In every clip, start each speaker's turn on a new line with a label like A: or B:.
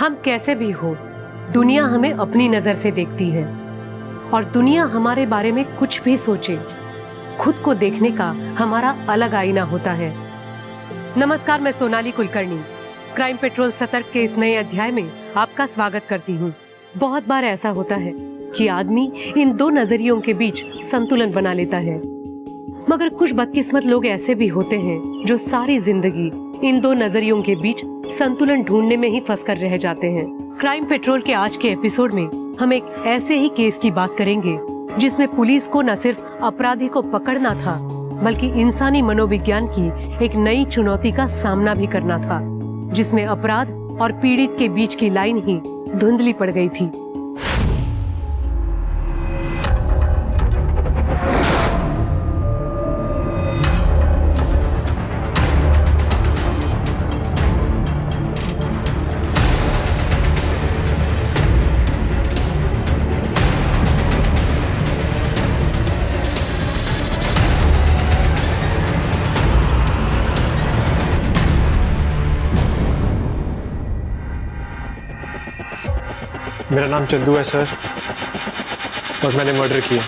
A: हम कैसे भी हो, दुनिया हमें अपनी नजर से देखती है और दुनिया हमारे बारे में कुछ भी सोचे, खुद को देखने का हमारा अलग आईना होता है। नमस्कार, मैं सोनाली कुलकर्णी क्राइम पेट्रोल सतर्क के इस नए अध्याय में आपका स्वागत करती हूँ। बहुत बार ऐसा होता है कि आदमी इन दो नजरियों के बीच संतुलन बना लेता है, मगर कुछ बदकिस्मत लोग ऐसे भी होते हैं जो सारी जिंदगी इन दो नजरियों के बीच संतुलन ढूंढने में ही फंसकर रह जाते हैं। क्राइम पेट्रोल के आज के एपिसोड में हम एक ऐसे ही केस की बात करेंगे जिसमें पुलिस को न सिर्फ अपराधी को पकड़ना था, बल्कि इंसानी मनोविज्ञान की एक नई चुनौती का सामना भी करना था, जिसमें अपराध और पीड़ित के बीच की लाइन ही धुंधली पड़ गई थी।
B: मेरा नाम चंदू है सर, और मैंने मर्डर किया।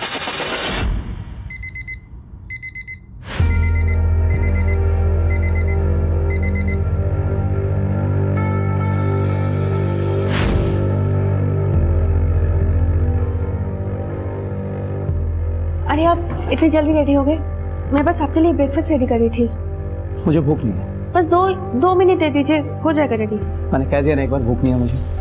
C: अरे आप इतनी जल्दी रेडी हो गए? मैं बस आपके लिए ब्रेकफास्ट रेडी कर रही थी।
D: मुझे भूख नहीं है।
C: बस दो मिनट दे दीजिए, हो जाएगा रेडी।
D: मैंने कह दिया ना एक बार, भूख नहीं है मुझे।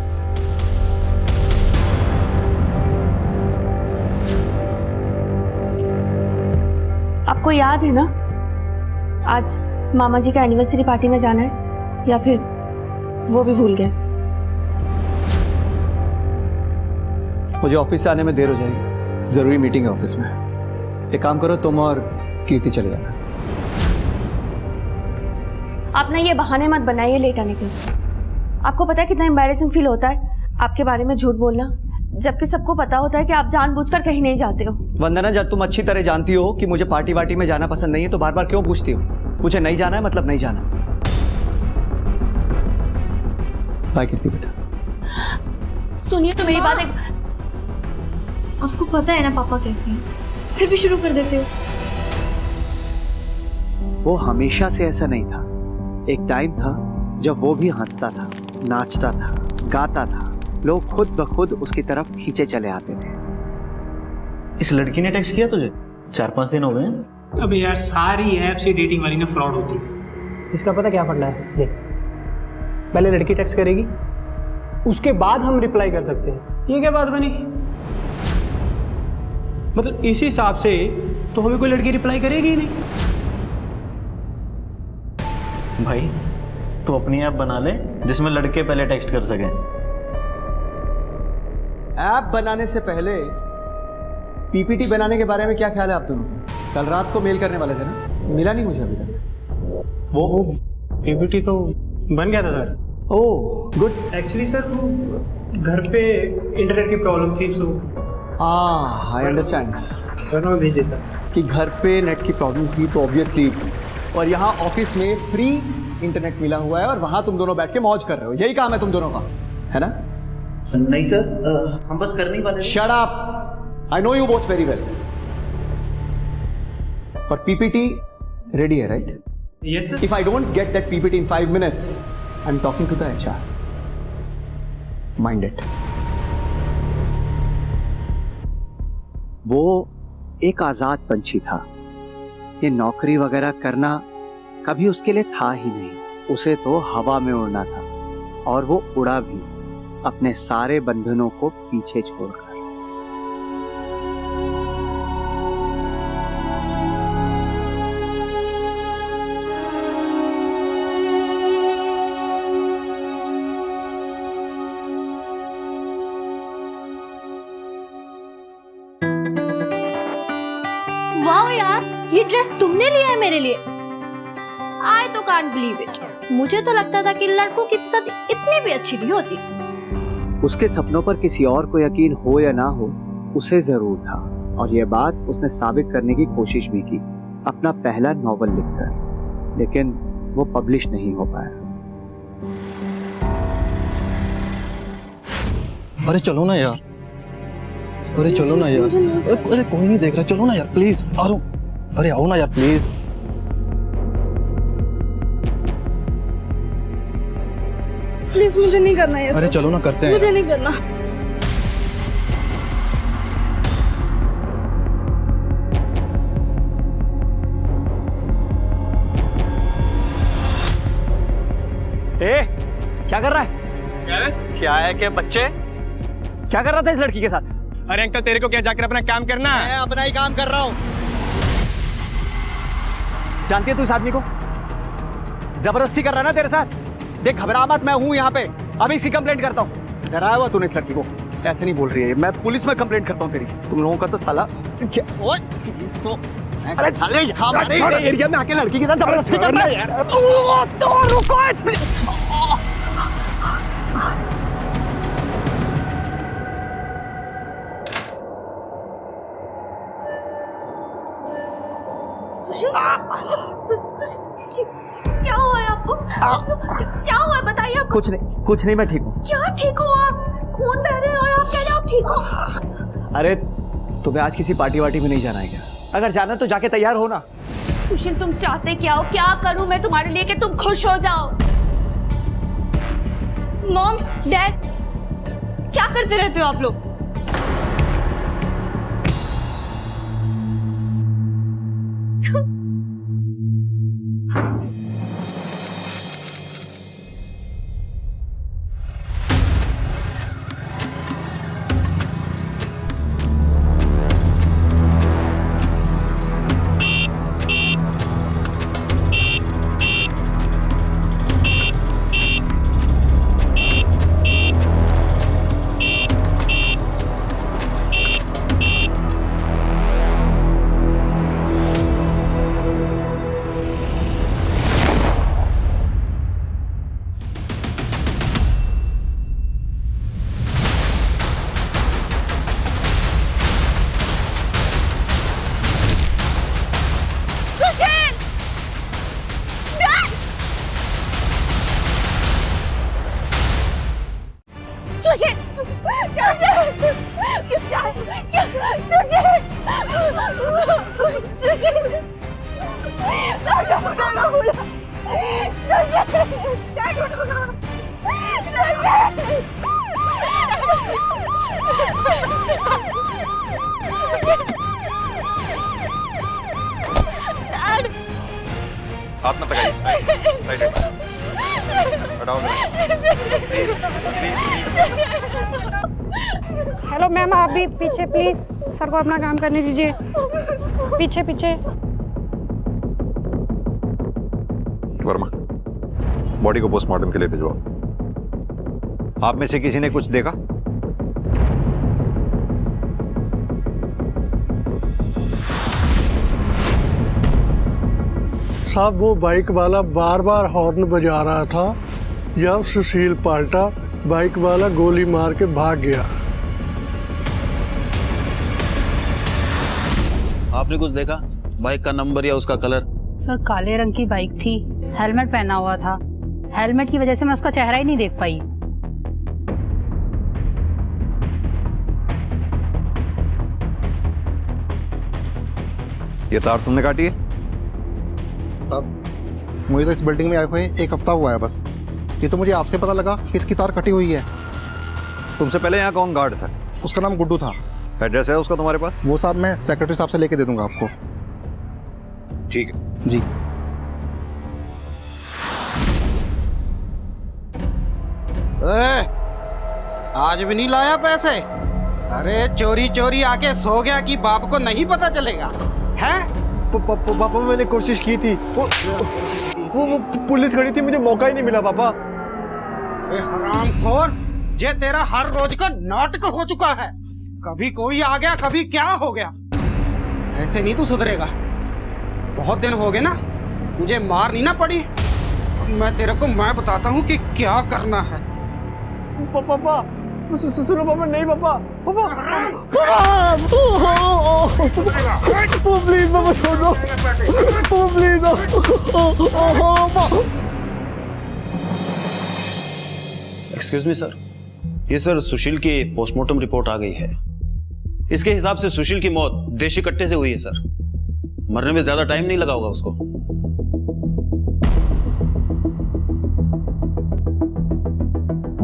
C: आपको याद है ना आज मामा जी का एनिवर्सरी पार्टी में जाना है, या फिर वो भी भूल गए?
D: मुझे ऑफिस से आने में देर हो जाएगी, जरूरी मीटिंग है ऑफिस में। एक काम करो, तुम और कीर्ति चले जाना।
C: आप ना ये बहाने मत बनाइए लेट आने के। आपको पता है कितना एम्बैरेसिंग फील होता है आपके बारे में झूठ बोलना, जबकि सबको पता होता है कि आप जानबूझकर कहीं नहीं जाते हो।
D: वंदना, जब तुम अच्छी तरह जानती हो कि मुझे पार्टी वार्टी में जाना पसंद नहीं है, तो बार बार क्यों पूछती हो? मुझे नहीं जाना है मतलब नहीं जाना। बाय कीर्ति बेटा।
C: सुनिए तो मेरी बात।
E: आपको पता है ना पापा कैसे हैं, फिर भी शुरू कर देते हो।
D: वो हमेशा से ऐसा नहीं था। एक टाइम था जब वो भी हंसता था, नाचता था, गाता था, लोग खुद ब खुद उसकी तरफ खींचे चले आते थे।
F: इस लड़की ने टेक्स्ट किया तुझे? 4-5 दिन हो गए।
G: अब यार सारी ऐप से डेटिंग वाली ना फ्रॉड होती है।
H: इसका पता क्या फंडा है? देख, पहले लड़की टेक्स्ट करेगी, उसके बाद हम रिप्लाई कर सकते हैं। ये क्या बात बनी? मतलब इस हिसाब से तो हमें कोई लड़की रिप्लाई करेगी ही नहीं।
F: भाई तू अपनी ऐप बना ले जिसमें लड़के पहले टेक्स्ट कर सकें।
D: ऐप बनाने से पहले पीपीटी बनाने के बारे में क्या ख्याल है आप दोनों का? कल रात को मेल करने वाले थे ना, मिला नहीं मुझे अभी तक।
H: वो पीपीटी तो बन गया था sir.
D: Oh good.
H: Actually sir वो घर पे इंटरनेट की प्रॉब्लम थी, सो
D: आई अंडरस्टैंड।
H: मैं भेज देता
D: कि घर पे नेट की प्रॉब्लम थी तो ऑब्वियसली, और यहाँ ऑफिस में फ्री इंटरनेट मिला हुआ है और वहाँ तुम दोनों बैठ के मौज कर रहे हो। यही काम है तुम दोनों का, है ना?
F: नहीं सर, हम बस करने वाले।
D: Shut up, I know you both very well. पर पीपीटी रेडी है, right?
H: Yes sir.
D: If I don't get that PPT in 5 minutes, I am talking to the HR. Mind it. वो एक आजाद पंछी था। ये नौकरी वगैरह करना कभी उसके लिए था ही नहीं। उसे तो हवा में उड़ना था, और वो उड़ा भी, अपने सारे बंधनों को पीछे छोड़कर।
E: वाह यार, ये ड्रेस तुमने लिया है मेरे लिए? आई तो कांट बिलीव इट। मुझे तो लगता था कि लड़कों की पसंद इतनी भी अच्छी नहीं होती।
D: उसके सपनों पर किसी और को यकीन हो या ना हो, उसे जरूर था, और यह बात उसने साबित करने की कोशिश भी की अपना पहला नॉवल लिखकर, लेकिन वो पब्लिश नहीं हो पाया।
I: अरे चलो ना यार, अरे चलो ना यार, अरे कोई नहीं देख रहा, चलो ना यार प्लीज। आ रहा हूँ, अरे आओ ना यार प्लीज।
J: प्लीज मुझे नहीं करना है।
I: अरे चलो ना करते हैं।
J: मुझे नहीं करना।
D: क्या कर रहा है?
B: क्या है कि बच्चे?
D: क्या कर रहा था इस लड़की के साथ?
B: अरे अंकल तेरे को क्या जाकर अपना काम करना है?
D: मैं अपना ही काम कर रहा हूँ। जानती है तू इस आदमी को? जबरदस्ती कर रहा है ना तेरे साथ। देख घबरा मत, मैं हूँ यहाँ पे, अभी इसकी कंप्लेंट करता हूँ। डराया हुआ तूने इस लड़की को, ऐसे नहीं बोल रही है। मैं पुलिस में कंप्लेंट करता हूँ तेरी। तुम लोगों का तो साला क्या? तो अरे साले एरिया में आके लड़की के साथ जबरदस्ती करना है यार। तो रुको
C: सुशील, क्या हुआ है आपको? क्या हुआ है बताइए आपको?
D: कुछ नहीं, मैं ठीक हूँ।
C: क्या ठीक हो आप? खून बह रहे हैं और आप कह रहे हो आप ठीक हो?
D: अरे तुम्हें आज किसी पार्टी वार्टी में नहीं जाना है क्या? अगर जाना तो जाके तैयार हो ना।
C: सुशील तुम चाहते क्या हो? क्या करूं मैं तुम्हारे लिए कि तुम खुश हो जाओ? मॉम, डैड, क्या करते रहते हो आप लोग?
K: हाथ मत लगाइए। हटाओ।
J: हेलो मैम, आप भी पीछे प्लीज, सर को अपना काम करने दीजिए। पीछे पीछे।
K: वर्मा, बॉडी को पोस्टमार्टम के लिए भिजवाओ। आप में से किसी ने कुछ देखा?
L: साहब वो बाइक वाला बार बार हॉर्न बजा रहा था। जब सुशील पाल्टा, बाइक वाला गोली मार के भाग गया।
I: आपने कुछ देखा? बाइक का नंबर या उसका कलर?
M: सर काले रंग की बाइक थी, हेलमेट पहना हुआ था। हेलमेट की वजह से मैं उसका चेहरा ही नहीं देख पाई।
K: ये तार तुमने काटी है?
I: साहब मुझे तो इस बिल्डिंग में आए हुए 1 हफ्ता हुआ है बस। ये तो मुझे आपसे पता लगा कि इसकी तार कटी हुई है।
K: तुमसे पहले यहाँ कौन गार्ड था?
I: उसका नाम गुड्डू था।
K: एड्रेस है उसका तुम्हारे पास?
I: वो साहब मैं सेक्रेटरी साहब से लेके दे दूंगा आपको।
K: ठीक है
I: जी।
N: आज भी नहीं लाया पैसे? अरे चोरी चोरी आके सो गया कि बाप को नहीं पता चलेगा है?
B: पापा मैंने कोशिश की थी, वो पुलिस खड़ी थी, मुझे मौका ही नहीं मिला पापा।
N: हरामखोर, ये तेरा हर रोज का नाटक हो चुका है। कभी कोई आ गया, कभी क्या हो गया। ऐसे नहीं तू सुधरेगा। बहुत दिन हो गए ना, तुझे मार नहीं ना पड़ी। मैं तेरे को मैं बताता हूँ कि क्या करना है।
B: पापा सुनो पापा, नहीं पापा, पापा प्लीज पापा छोड़ दो, प्लीज।
I: एक्सक्यूज मी सर,
F: ये सर सुशील की पोस्टमार्टम रिपोर्ट आ गई है। इसके हिसाब से सुशील की मौत देशी कट्टे से हुई है सर। मरने में ज्यादा टाइम नहीं लगा होगा उसको।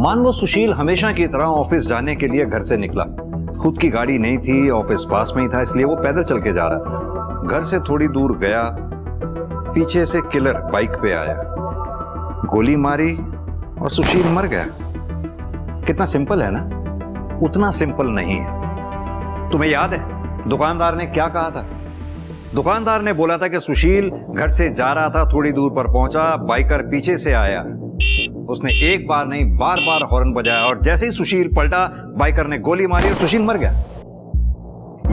K: मान लो सुशील हमेशा की तरह ऑफिस जाने के लिए घर से निकला। खुद की गाड़ी नहीं थी, ऑफिस पास में ही था, इसलिए वो पैदल चल के जा रहा था। घर से थोड़ी दूर गया, पीछे से किलर बाइक पे आया, गोली मारी और सुशील मर गया। कितना सिंपल है ना? उतना सिंपल नहीं है। तुम्हें याद है दुकानदार ने क्या कहा था? दुकानदार ने बोला था कि सुशील घर से जा रहा था, थोड़ी दूर पर पहुंचा, बाइकर पीछे से आया, उसने एक बार नहीं बार बार हॉर्न बजाया और जैसे ही सुशील पलटा, बाइकर ने गोली मारी और सुशील मर गया।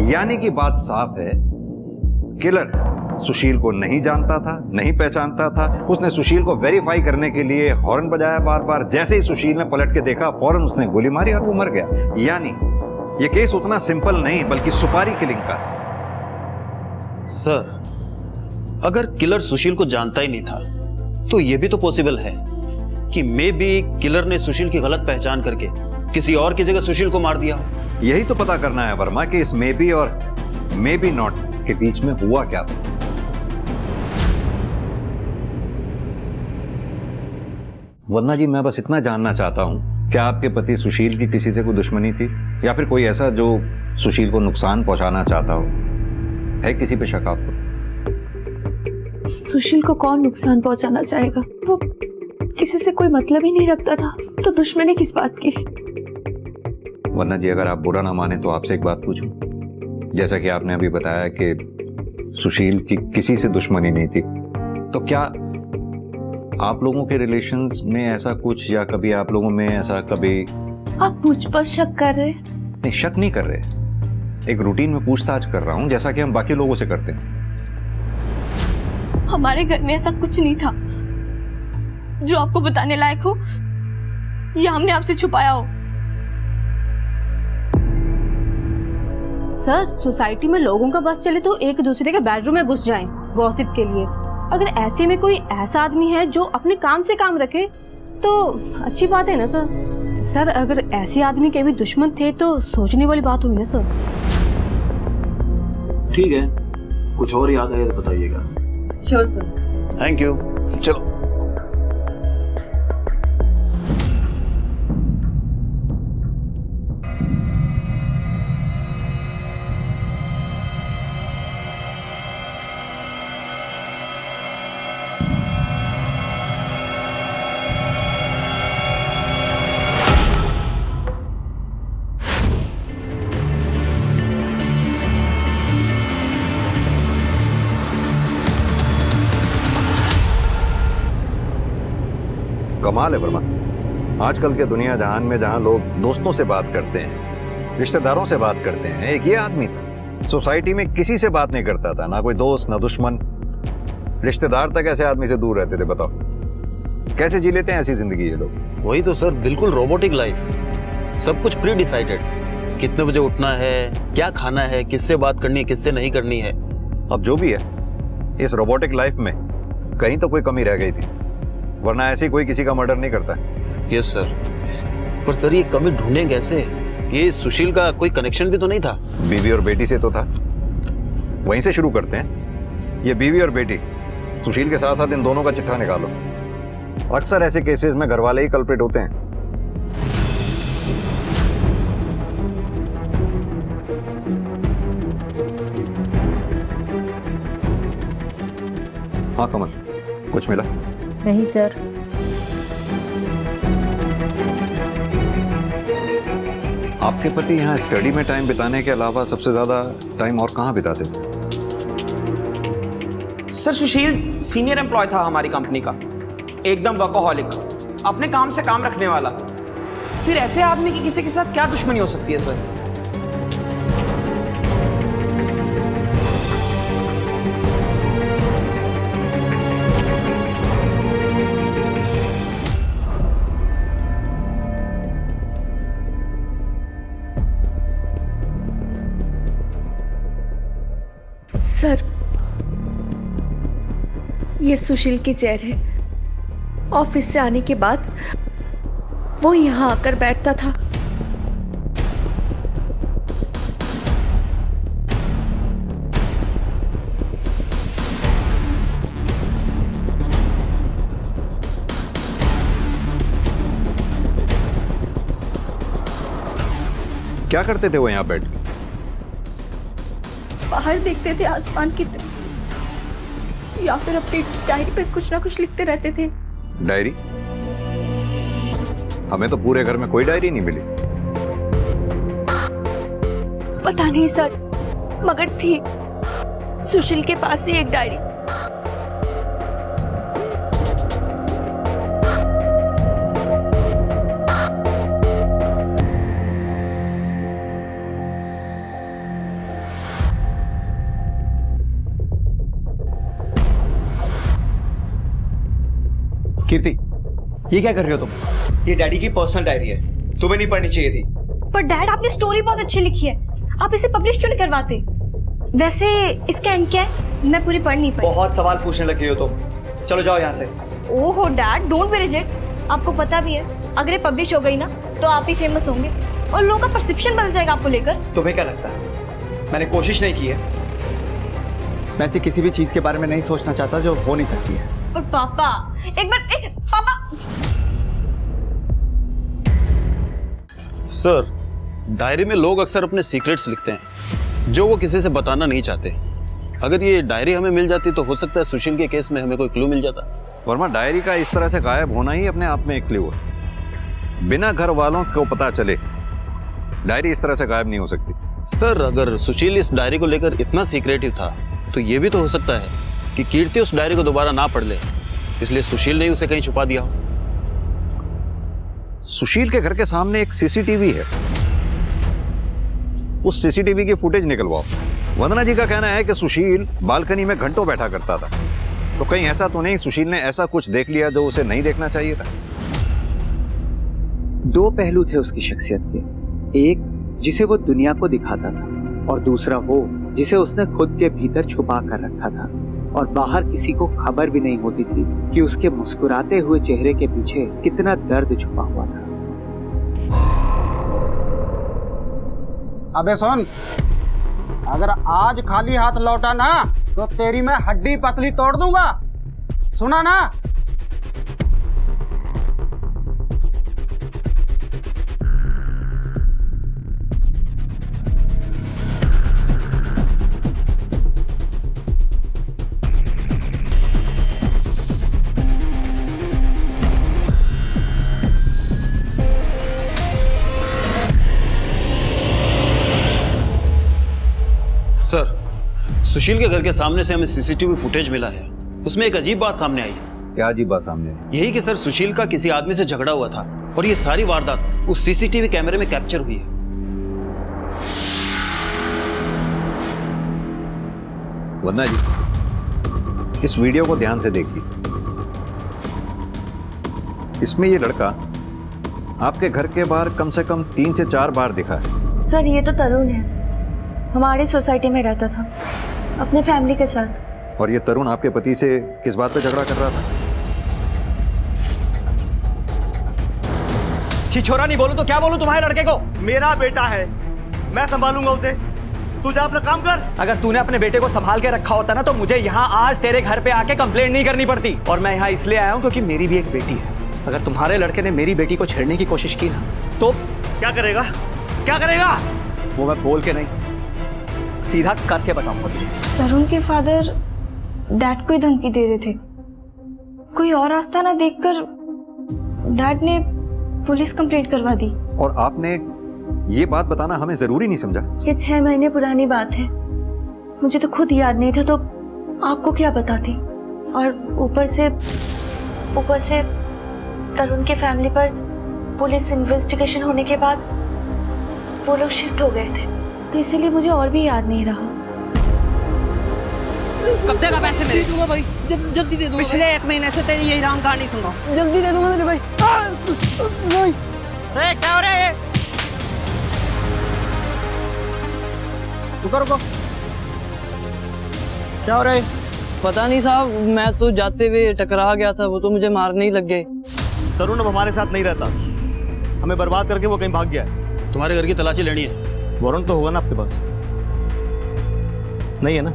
K: यानी कि बात साफ है, किलर सुशील को नहीं जानता था, नहीं पहचानता था। उसने सुशील को वेरीफाई करने के लिए हॉर्न बजाया बार बार, जैसे ही सुशील ने पलट के देखा, फौरन उसने गोली मारी और वो मर गया। यानी ये केस उतना सिंपल नहीं बल्कि सुपारी किलिंग का है।
F: सर अगर किलर सुशील को जानता ही नहीं था तो यह भी तो पॉसिबल है कि मे बी किलर ने सुशील की गलत पहचान करके किसी और की जगह सुशील को मार दिया।
K: यही तो पता करना है वर्मा कि इस मे बी और मे बी नॉट के बीच में हुआ क्या था। वर्मा जी, मैं बस इतना जानना चाहता हूं, क्या आपके पति सुशील की किसी से कोई दुश्मनी थी या फिर कोई ऐसा जो सुशील को नुकसान पहुंचाना चाहता हो? है किसी पे शक आपको?
C: सुशील को कौन नुकसान पहुंचाना चाहेगा? वो किसी से कोई मतलब ही नहीं रखता था, तो दुश्मनी किस बात की?
K: वर्मा जी, अगर आप बुरा ना माने तो आपसे एक बात पूछूं। जैसा कि आपने अभी बताया कि सुशील की किसी से दुश्मनी नहीं थी, तो क्या आप लोगों के रिलेशंस में ऐसा कुछ, या कभी आप लोगों में ऐसा कभी?
C: आप मुझ पर शक कर रहे?
K: नहीं, शक नहीं कर रहे, एक रूटीन में पूछताछ कर रहा हूं, जैसा कि हम बाकी लोगों से करते हैं।
C: हमारे घर में ऐसा कुछ नहीं था जो आपको बताने लायक हो या हमने आपसे छुपाया हो।
O: सर, सोसाइटी में लोगों का बस चले तो एक दूसरे के बेडरूम में घुस जाएं गॉसिप के लिए। अगर ऐसे में कोई ऐसा आदमी है जो अपने काम से काम रखे तो अच्छी बात है ना सर। सर, अगर ऐसे आदमी के भी दुश्मन थे तो सोचने वाली बात हुई ना सर।
P: ठीक है, कुछ और याद आए तो बताइएगा।
O: Sure sir.
F: Thank you. चलो।
K: कमाल है वर्मा, आजकल के दुनिया जहान में जहां लोग दोस्तों से बात करते हैं, रिश्तेदारों से बात करते हैं, एक ये आदमी था सोसाइटी में किसी से बात नहीं करता था, ना कोई दोस्त ना दुश्मन, रिश्तेदार तक ऐसे आदमी से दूर रहते थे। बताओ कैसे जी लेते हैं ऐसी जिंदगी ये लोग?
F: वही तो सर, बिल्कुल रोबोटिक लाइफ, सब कुछ प्री डिसाइडेड, कितने बजे उठना है, क्या खाना है, किससे बात करनी है, किससे नहीं करनी है।
K: अब जो भी है, इस रोबोटिक लाइफ में कहीं तो कोई कमी रह गई थी, वरना ऐसे कोई किसी का मर्डर नहीं करता।
F: यस सर, पर सर ये कमी ढूंढे कैसे? ये सुशील का कोई कनेक्शन भी तो नहीं था?
K: बीवी और बेटी से तो था, वहीं से शुरू करते हैं। ये बीवी और बेटी, सुशील के साथ साथ इन दोनों का चिट्ठा निकालो। अक्सर ऐसे केसेस में घर वाले ही कल्प्रिट होते हैं। हाँ कमल, कुछ मिला?
Q: नहीं सर।
K: आपके पति यहाँ स्टडी में टाइम बिताने के अलावा सबसे ज्यादा टाइम और कहाँ बिताते थे?
N: सर, सुशील सीनियर एम्प्लॉय था हमारी कंपनी का, एकदम वर्कोहॉलिक, अपने काम से काम रखने वाला। फिर ऐसे आदमी की किसी के साथ क्या दुश्मनी हो सकती है सर?
C: सर, ये सुशील की चेयर है। ऑफिस से आने के बाद वो यहाँ आकर बैठता था
K: क्या करते थे वो यहाँ बैठ के?
C: बाहर देखते थे आसमान की तरफ, या फिर अपनी डायरी पे कुछ ना कुछ लिखते रहते थे।
K: डायरी? हमें तो पूरे घर में कोई डायरी नहीं मिली।
C: पता नहीं सर, मगर थी सुशील के पास ही एक डायरी।
Q: कीर्ति, ये क्या कर रहे हो तुम? ये डैडी की पर्सनल डायरी है, तुम्हें नहीं पढ़नी चाहिए थी।
O: पर डैड, आपने स्टोरी बहुत अच्छी लिखी है, आप इसे पब्लिश क्यों नहीं करवाते? वैसे इसका एंड क्या है? मैं पूरी पढ़ नहीं पाई।
Q: बहुत सवाल पूछने लगी हो तुम, चलो जाओ यहाँ से।
O: ओहो डैड, डोंट बी रिजिड। आपको पता भी है, अगर ये पब्लिश हो गई ना तो आप ही फेमस होंगे और लोगों का परसेप्शन बदल जाएगा आपको लेकर।
Q: तुम्हें क्या लगता है मैंने कोशिश नहीं की है? मैं ऐसी किसी भी चीज के बारे में नहीं सोचना चाहता जो हो नहीं सकती है।
O: और पापा, एक बार पापा।
F: सर, डायरी में लोग अक्सर अपने सीक्रेट्स लिखते हैं जो वो किसी से बताना नहीं चाहते। अगर ये डायरी हमें मिल जाती तो हो सकता है सुशील के केस में हमें कोई क्लू मिल जाता।
K: वर्मा, डायरी का इस तरह से गायब होना ही अपने आप में एक क्लू है। बिना घर वालों को पता चले डायरी इस तरह से गायब नहीं हो सकती।
F: सर, अगर सुशील इस डायरी को लेकर इतना सीक्रेटिव था तो ये भी तो हो सकता है कि कीर्ति उस डायरी को दोबारा ना पढ़ ले, इसलिए सुशील ने उसे कहीं छुपा दिया हो।
K: सुशील के घर के सामने एक सीसीटीवी है, उस सीसीटीवी की फुटेज निकलवाओ। वंदना जी का कहना है कि सुशील बालकनी में घंटों बैठा करता था, तो कहीं ऐसा तो नहीं सुशील ने ऐसा कुछ देख लिया जो उसे नहीं देखना चाहिए था?
D: दो पहलू थे उसकी शख्सियत के, एक जिसे वो दुनिया को दिखाता था और दूसरा वो जिसे उसने खुद के भीतर छुपा कर रखा था और बाहर किसी को खबर भी नहीं होती थी कि उसके मुस्कुराते हुए चेहरे के पीछे कितना दर्द छुपा हुआ था।
N: अबे सुन, अगर आज खाली हाथ लौटा ना तो तेरी मैं हड्डी पसली तोड़ दूंगा, सुना ना?
F: सर, सुशील के घर के सामने से हमें सीसीटीवी फुटेज मिला है, उसमें एक अजीब बात सामने आई है।
K: क्या अजीब बात सामने आई?
F: यही कि सर, सुशील का किसी आदमी से झगड़ा हुआ था और ये सारी वारदात उस सीसीटीवी कैमरे में कैप्चर हुई है।
K: वंदना जी, इस वीडियो को ध्यान से देखिए। इसमें ये लड़का आपके घर के बाहर कम से कम 3 से 4 बार दिखा है।
C: सर, ये तो तरुण है, हमारी सोसाइटी में रहता था अपने फैमिली के साथ।
K: और ये तरुण आपके पति से किस बात पे झगड़ा कर रहा था?
Q: छिछोरा नहीं बोलूं तो क्या बोलूं तुम्हारे लड़के को? मेरा बेटा है, मैं संभालूंगा उसे, तू जा अपना काम कर। अगर तूने अपने बेटे को संभाल के रखा होता ना तो मुझे यहाँ आज तेरे घर पे आके कंप्लेंट नहीं करनी पड़ती। और मैं यहाँ इसलिए आया हूँ क्योंकि मेरी भी एक बेटी है। अगर तुम्हारे लड़के ने मेरी बेटी को छेड़ने की कोशिश की ना तो क्या करेगा? क्या करेगा वो मैं बोल के नहीं, सीधा करके बताऊंगा तुझे।
O: तरुण के फादर डैड को ही धमकी दे रहे थे। कोई और रास्ता ना देखकर डैड ने पुलिस कंप्लेंट करवा दी।
K: और आपने ये बात बताना हमें जरूरी नहीं समझा?
C: ये 6 महीने पुरानी बात है, मुझे तो खुद याद नहीं था तो आपको क्या बताती। और ऊपर से तरुण के फैमिली पर पुलिस इन्वेस्टिगेशन होने के बाद वो लोग शिफ्ट हो गए थे, तो इसीलिए मुझे और भी याद नहीं रहा।
N: कब देगा पैसे मेरे? दूंगा भाई, जल्दी दे दूंगा। पिछले 1 महीने से तेरी यही राम कहानी सुन रहा हूँ। जल्दी दे दूंगा मेरे भाई। अरे क्या हो रहा है? रुको, क्या हो रहा है?
R: पता नहीं साहब, मैं तो जाते हुए टकरा गया था, वो तो मुझे मारने ही लग गए।
Q: तरुण अब हमारे साथ नहीं रहता, हमें बर्बाद करके वो कहीं भाग गया है।
F: तुम्हारे घर की तलाशी लेनी है?
Q: वारंट तो होगा ना आपके पास? नहीं है ना?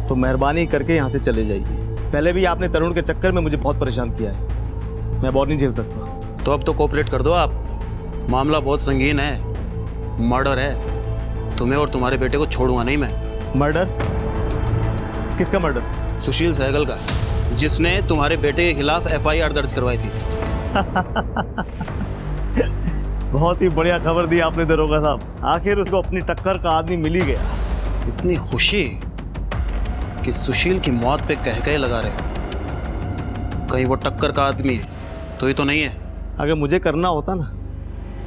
Q: तो मेहरबानी करके यहाँ से चले जाइए। पहले भी आपने तरुण के चक्कर में मुझे बहुत परेशान किया है, मैं बहुत नहीं झेल सकता।
F: तो अब तो कोऑपरेट कर दो आप, मामला बहुत संगीन है। मर्डर है। तुम्हें और तुम्हारे बेटे को छोड़ूंगा नहीं मैं।
Q: मर्डर? किसका मर्डर?
F: सुशील सहगल का, जिसने तुम्हारे बेटे के खिलाफ FIR दर्ज करवाई थी।
Q: बहुत ही बढ़िया खबर दी आपने दरोगा साहब। आखिर उसको अपनी टक्कर का आदमी मिल ही गया।
F: इतनी खुशी कि सुशील की मौत पे कह लगा रहे हो। कहीं वो टक्कर का आदमी है तो ये तो नहीं है।
Q: अगर मुझे करना होता ना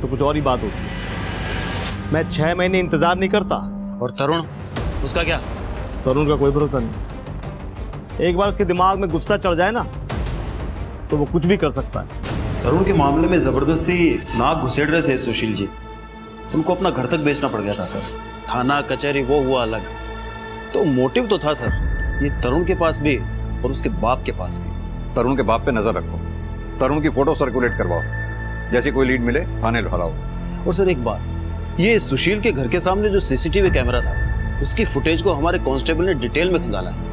Q: तो कुछ और ही बात होती। मैं 6 महीने इंतजार नहीं करता।
F: और तरुण, उसका क्या?
Q: तरुण का कोई भरोसा नहीं। एक बार उसके दिमाग में गुस्सा चढ़ जाए ना तो वो कुछ भी कर सकता है।
F: तरुण के मामले में जबरदस्ती नाक घुसेड़ रहे थे सुशील जी। उनको अपना घर तक बेचना पड़ गया था सर। थाना कचहरी वो हुआ अलग, तो मोटिव तो था सर। ये तरुण के पास भी और उसके बाप के पास भी।
K: तरुण के बाप पे नजर रखो, तरुण की फोटो सर्कुलेट करवाओ, जैसे कोई लीड मिले थाने लौटाओ।
F: और सर एक बात, ये सुशील के घर के सामने जो CCTV कैमरा था, उसकी फुटेज को हमारे कांस्टेबल ने डिटेल में खंगाला है।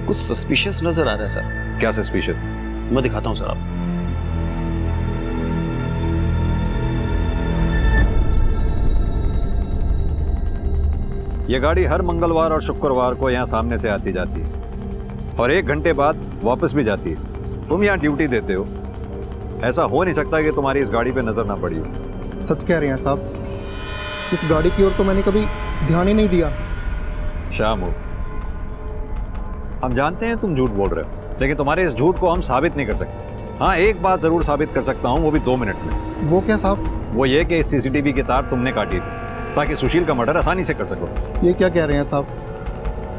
F: कुछ सस्पिशियस नजर आ रहा है सर।
K: क्या सस्पिशियस?
F: मैं दिखाता हूँ सर आपको।
K: ये गाड़ी हर मंगलवार और शुक्रवार को यहाँ सामने से आती जाती है और 1 घंटे बाद वापस भी जाती है। तुम यहाँ ड्यूटी देते हो, ऐसा हो नहीं सकता कि तुम्हारी इस गाड़ी पे नजर ना पड़ी हो।
I: सच कह रहे हैं साहब, इस गाड़ी की ओर तो मैंने कभी ध्यान ही नहीं दिया।
K: शामू, हम जानते हैं तुम झूठ बोल रहे हो, लेकिन तुम्हारे इस झूठ को हम साबित नहीं कर सकते। हाँ, एक बात जरूर साबित कर सकता हूँ, वो भी 2 मिनट में।
I: वो क्या साहब?
K: वो ये कि इस CCTV की तार तुमने काटी थी ताकि सुशील का मर्डर आसानी से कर सको।
I: ये क्या कह रहे हैं साहब?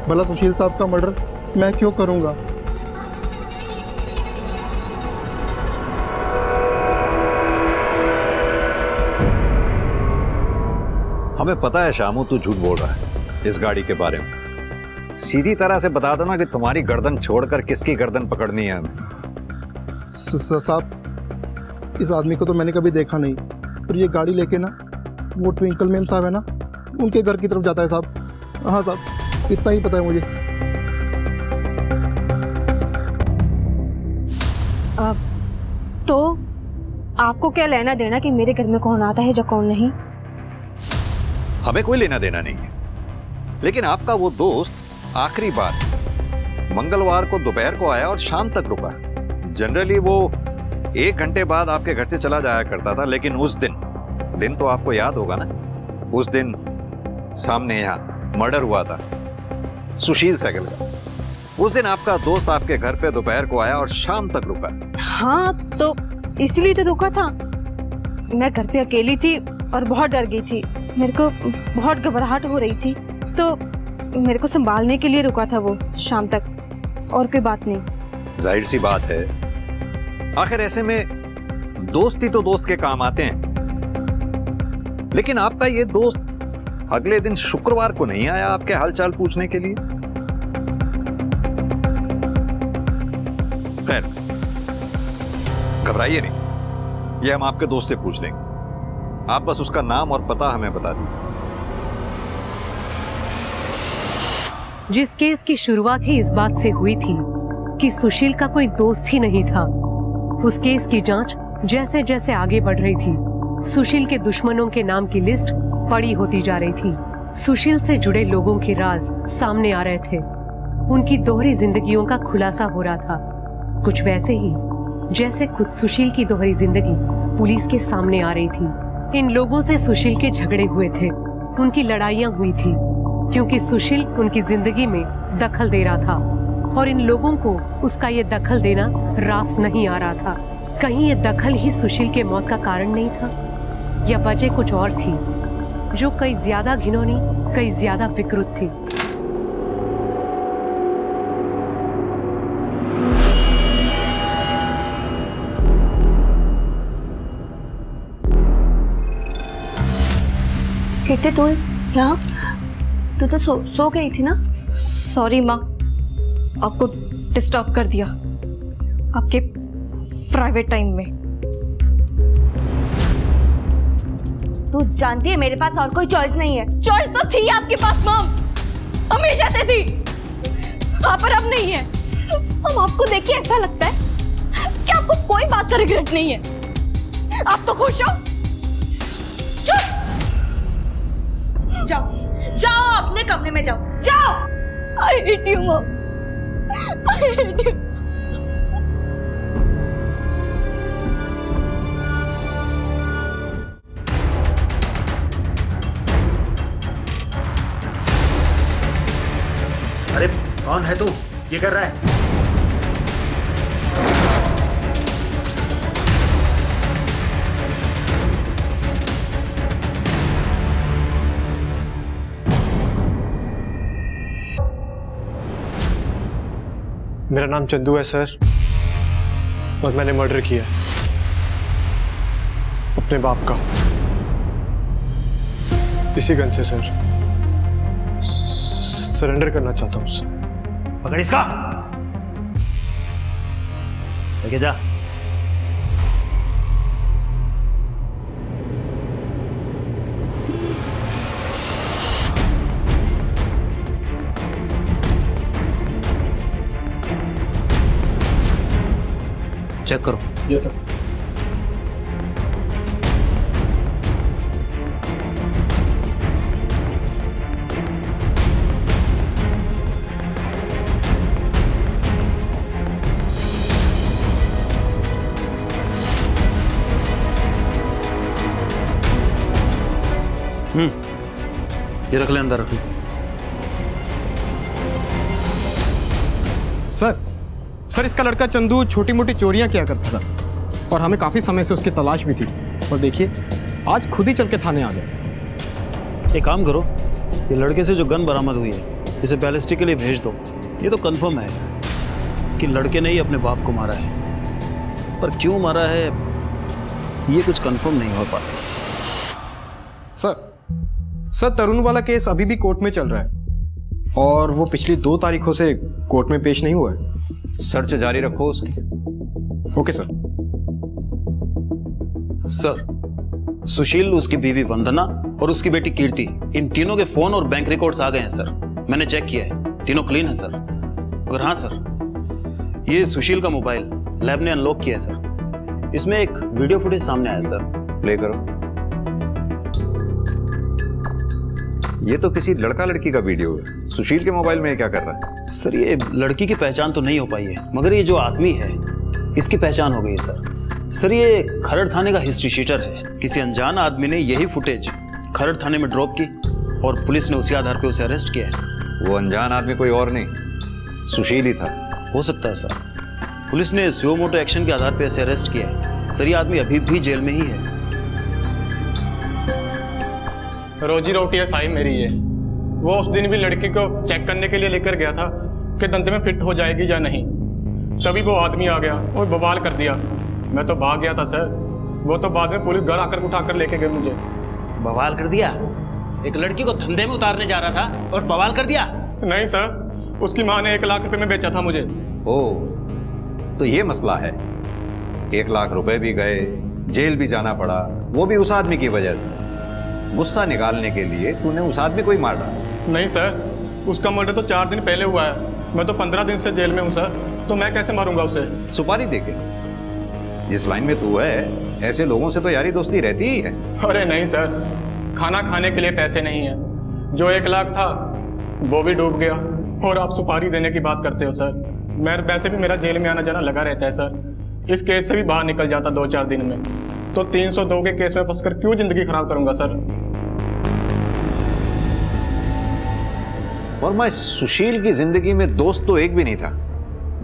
I: भला सुशील साहब का मर्डर मैं क्यों करूंगा?
K: हमें पता है शामू तू झूठ बोल रहा है इस गाड़ी के बारे में। सीधी तरह से बता दो ना कि तुम्हारी गर्दन छोड़कर किसकी गर्दन पकड़नी है हमें।
I: साहब, इस आदमी को तो मैंने कभी देखा नहीं, पर ये गाड़ी लेके ना वो ट्विंकल मैम साहब है ना, उनके घर की तरफ जाता है साहब। हाँ साहब, इतना ही पता है मुझे।
O: तो आपको क्या लेना देना कि मेरे घर में कौन आता है या कौन नहीं?
K: हमें कोई लेना देना नहीं है, लेकिन आपका वो दोस्त आखिरी बार मंगलवार को दोपहर को आया और शाम तक रुका। जनरली वो 1 घंटे बाद आपके घर से चला जाया करता था, लेकिन उस दिन तो आपको याद होगा ना, उस दिन सामने यहाँ मर्डर हुआ था सुशील सहगल का। उस दिन आपका दोस्त आपके घर पे दोपहर को आया और शाम तक रुका।
O: हाँ, तो इसलिए तो रुका था। मैं घर पे अकेली थी और बहुत डर गई थी। मेरे को बहुत घबराहट हो रही थी, तो मेरे को संभालने के लिए रुका था वो शाम तक, और कोई बात नहीं।
K: जाहिर सी बात है, आखिर ऐसे में दोस्त ही तो दोस्त के काम आते हैं। लेकिन आपका ये दोस्त अगले दिन शुक्रवार को नहीं आया आपके हालचाल पूछने के लिए। खैर, घबराइए नहीं, ये हम आपके दोस्त से पूछ लेंगे। आप बस उसका नाम और पता हमें बता दीजिए।
A: जिस केस की शुरुआत ही इस बात से हुई थी कि सुशील का कोई दोस्त ही नहीं था, उस केस की जांच जैसे जैसे आगे बढ़ रही थी, सुशील के दुश्मनों के नाम की लिस्ट बड़ी होती जा रही थी। सुशील से जुड़े लोगों के राज सामने आ रहे थे। उनकी दोहरी जिंदगियों का खुलासा हो रहा था, कुछ वैसे ही जैसे खुद सुशील की दोहरी जिंदगी पुलिस के सामने आ रही थी। इन लोगों से सुशील के झगड़े हुए थे, उनकी लड़ाइयां हुई थी, क्योंकि सुशील उनकी जिंदगी में दखल दे रहा था और इन लोगों को उसका ये दखल देना रास नहीं आ रहा था। कहीं ये दखल ही सुशील के मौत का कारण नहीं था, या वजह कुछ और थी जो कई ज्यादा घिनौनी, कई ज्यादा विकृत थी।
C: कहते तू यहाँ, तू तो सो गई थी ना?
O: सॉरी माँ, आपको डिस्टर्ब कर दिया आपके प्राइवेट टाइम में।
C: तू जानती है मेरे पास और कोई चॉइस नहीं है।
O: चॉइस तो थी आपके पास मॉम, हमेशा से थी, हाँ पर अब नहीं है। हम आपको देख के ऐसा लगता है कि आपको कोई बात का रिग्रेट नहीं है। आप तो खुश हो? चुप।
C: जाओ जाओ, अपने कमरे में जाओ, जाओ। I hate you mom, I hate you.
F: अरे कौन है तू? ये कर रहा है?
B: मेरा नाम चंदू है सर, और मैंने मर्डर किया अपने बाप का, इसी गन से सर। सरेंडर करना चाहता हूँ सर।
F: पकड़ इसका, लेके जा। चेक करो।
B: Yes sir.
F: ये रख ले, अंदर रख ले।
S: सर इसका लड़का चंदू छोटी मोटी चोरियां किया करता था और हमें काफी समय से उसकी तलाश भी थी, और देखिए आज खुद ही चल के थाने आ गए।
F: एक काम करो, ये लड़के से जो गन बरामद हुई है इसे बैलिस्टिक के लिए भेज दो। ये तो कंफर्म है कि लड़के ने ही अपने बाप को मारा है, पर क्यों मारा है ये कुछ कंफर्म नहीं हो पाता।
S: सर तरुण वाला केस अभी भी कोर्ट में चल रहा है और वो पिछली 2 तारीखों से कोर्ट में पेश नहीं हुआ है।
K: सर्च जारी रखो उसकी।
S: Okay sir.
F: सर, सुशील, उसकी बीवी वंदना और उसकी बेटी कीर्ति, इन तीनों के फोन और बैंक रिकॉर्ड्स आ गए हैं सर। मैंने चेक किया है, तीनों क्लीन है सर। और हाँ सर, ये सुशील का मोबाइल लैब ने अनलॉक किया है सर। इसमें एक वीडियो फुटेज सामने आया सर।
K: प्ले करो। ये तो किसी लड़का लड़की का वीडियो है। सुशील के मोबाइल में क्या कर रहा है?
F: सर, ये लड़की की पहचान तो नहीं हो पाई है, मगर ये जो आदमी है इसकी पहचान हो गई है सर। सर, ये खरड़ थाने का हिस्ट्री शीटर है। किसी अनजान आदमी ने यही फुटेज खरड़ थाने में ड्रॉप की और पुलिस ने उसी आधार पे उसे अरेस्ट किया है सर।
K: वो अनजान आदमी कोई और नहीं, सुशील ही था।
F: हो सकता है सर। पुलिस ने सुओ मोटो एक्शन के आधार पे इसे अरेस्ट किया है सर। ये आदमी अभी भी जेल में ही है।
T: रोजी रोटी है साई मेरी ये। वो उस दिन भी लड़की को चेक करने के लिए लेकर गया था कि दंत में फिट हो जाएगी या नहीं, तभी वो आदमी आ गया और बवाल कर दिया। मैं तो भाग गया था सर। वो तो बाद में पुलिस घर आकर उठाकर लेके गए मुझे।
F: बवाल कर दिया? एक लड़की को धंधे में उतारने जा रहा था और बवाल कर दिया?
T: नहीं सर, उसकी माँ ने 1 लाख रुपए में बेचा था मुझे।
K: ओह, तो ये मसला है। 1 लाख रुपए भी गए, जेल भी जाना पड़ा, वो भी उस आदमी की वजह से। गुस्सा निकालने के लिए तूने उस आदमी को ही मार डाला?
T: नहीं सर, उसका मर्डर तो 4 दिन पहले हुआ है। मैं तो 15 दिन से जेल में हूँ सर, तो मैं कैसे मारूंगा उसे?
K: सुपारी देके? जिस लाइन में तू है ऐसे लोगों से तो यारी दोस्ती रहती ही है।
T: अरे नहीं सर, खाना खाने के लिए पैसे नहीं है। जो 1 लाख था वो भी डूब गया और आप सुपारी देने की बात करते हो सर। मैं वैसे भी मेरा जेल में आना जाना लगा रहता है सर। इस केस से भी बाहर निकल जाता 2-4 दिन में, तो 302 के केस में फंसकर क्यों जिंदगी खराब करूंगा सर?
K: और मैं सुशील की जिंदगी में दोस्त तो एक भी नहीं था,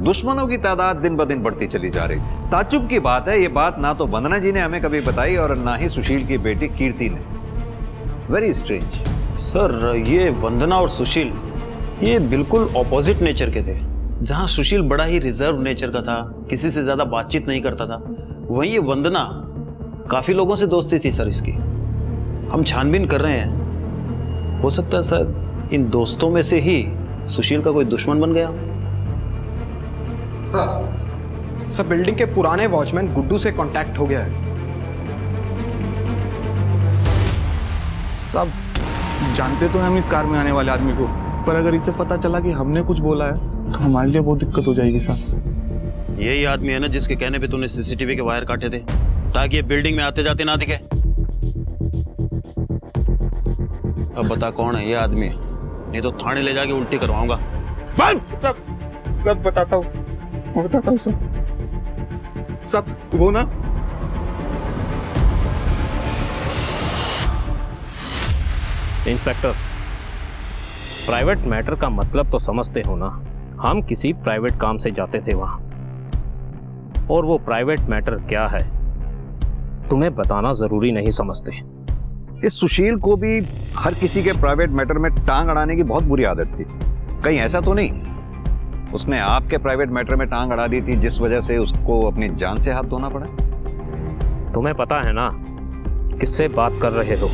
K: दुश्मनों की तादाद दिन ब दिन बढ़ती चली जा रही थी। ताज्जुब की बात है, ये बात ना तो वंदना जी ने हमें कभी बताई और ना ही सुशील की बेटी कीर्ति ने। Very strange.
F: सर, ये वंदना और सुशील ये बिल्कुल ऑपोजिट नेचर के थे। जहां सुशील बड़ा ही रिजर्व नेचर का था, किसी से ज्यादा बातचीत नहीं करता था, वहीं ये वंदना काफी लोगों से दोस्ती थी सर इसकी। हम छानबीन कर रहे हैं, हो सकता है सर इन दोस्तों में से ही सुशील का कोई दुश्मन बन गया।
S: सर बिल्डिंग के पुराने वॉचमैन गुड्डू से कांटेक्ट हो गया है।
U: सब जानते तो हैं हम इस कार में आने वाले आदमी को, पर अगर इसे पता चला कि हमने कुछ बोला है तो हमारे लिए बहुत दिक्कत हो जाएगी सर।
F: यही आदमी है ना जिसके कहने पे तूने सीसीटीवी के वायर काटे थे ताकि ये बिल्डिंग में आते जाते ना दिखे? अब बता कौन है ये आदमी, नहीं तो थाने ले जाके उल्टी करवाऊंगा।
U: सब बताता हूँ सब वो ना
G: इंस्पेक्टर, प्राइवेट मैटर का मतलब तो समझते हो ना। हम किसी प्राइवेट काम से जाते थे वहां, और वो प्राइवेट मैटर क्या है तुम्हें बताना जरूरी नहीं समझते।
K: इस सुशील को भी हर किसी के प्राइवेट मैटर में टांग अड़ाने की बहुत बुरी आदत थी। कहीं ऐसा तो नहीं उसने आपके प्राइवेट मैटर में टांग अड़ा दी थी जिस वजह से उसको अपनी जान से हाथ धोना पड़ा?
G: तुम्हें पता है ना किससे बात कर रहे हो?